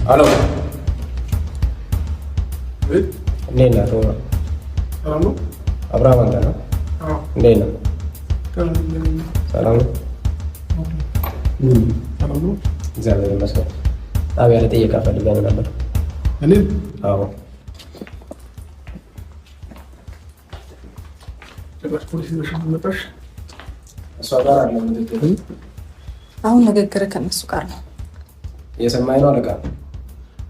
Halo. እንዴት ነህ? ሰላም ነው? አብርሃም አንተ ነህ? አዎ። እንዴት ነህ? ሰላም ነው? ሰላም ነው? እግዚአብሔር ይመስገን። ጣቢያ ላይ ጥየቃ ፈልገን ነበር። እኔን? አዎ። ፖሊስ ይዘሽ መጣሽ? እሷ ጋር አለ ምንድን አሁን ንግግር ከነሱ ጋር ነው። እየሰማኸኝ ነው አለቃ?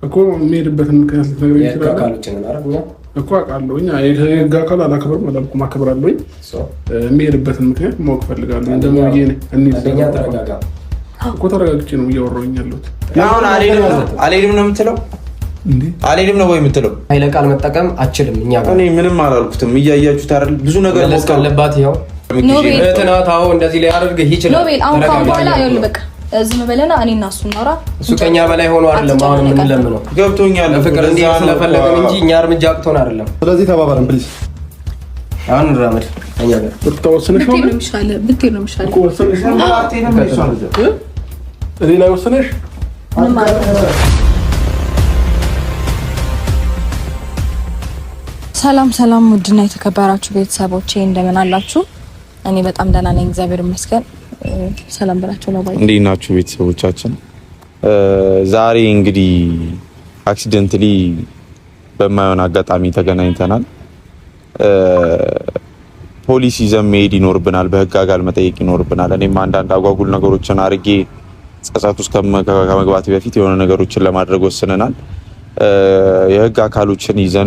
እኮ የሚሄድበትን ምክንያት ልትነግረኝ ይችላል? ትችላለህ? አካሎችን አረኛ እኮ አውቃለሁ። የህግ አካል አላከብርም አላልኩም፣ አከብራለሁኝ። የሚሄድበትን ምክንያት ማወቅ ፈልጋለሁ። እንደምን አንደኛ ተረጋጋ እኮ ተረጋግቼ ነው እያወራሁኝ ያለሁት። አሁን አልሄድም ነው የምትለው? እንዴ አልሄድም ነው ወይ የምትለው? ኃይለ ቃል መጠቀም አችልም። እኛ ጋር እኔ ምንም አላልኩትም። እያያችሁት አይደል? ብዙ ነገር መለስ ካለባት ይኸው እህትናታው እንደዚህ ላይ አድርገህ ይችላል። ኖቤል አሁን በኋላ ይኸውልህ በቃ ዝም በለና እኔ እና እሱ እናውራ። እሱ ከኛ በላይ ሆኖ አይደለም አሁን ምን ለምነው ገብቶኛል። ፍቅር እንዴ ስለፈለገን እንጂ እኛ እርምጃ አቅቶን አይደለም። ስለዚህ ተባባልን ፕሊዝ። አሁን ራመድ እኛ ጋር ብትወስነሽ ነው ብትሄድ ነው የሚሻለው። እኮ ወስነሽ ነው እኔ ላይ ወስነሽ ሰላም ሰላም፣ ውድና የተከበራችሁ ቤተሰቦቼ እንደምን አላችሁ? እኔ በጣም ደህና ነኝ፣ እግዚአብሔር ይመስገን። ሰላም ብላችሁ ነው ባይ። እንዴት ናችሁ ቤተሰቦቻችን? ዛሬ እንግዲህ አክሲደንትሊ በማይሆን አጋጣሚ ተገናኝተናል። ፖሊስ ይዘን መሄድ ይኖርብናል፣ በህግ አካል መጠየቅ ይኖርብናል። እኔም አንዳንድ አጓጉል ነገሮችን አድርጌ ጸጸት ውስጥ ከመግባት በፊት የሆነ ነገሮችን ለማድረግ ወስነናል። የህግ አካሎችን ይዘን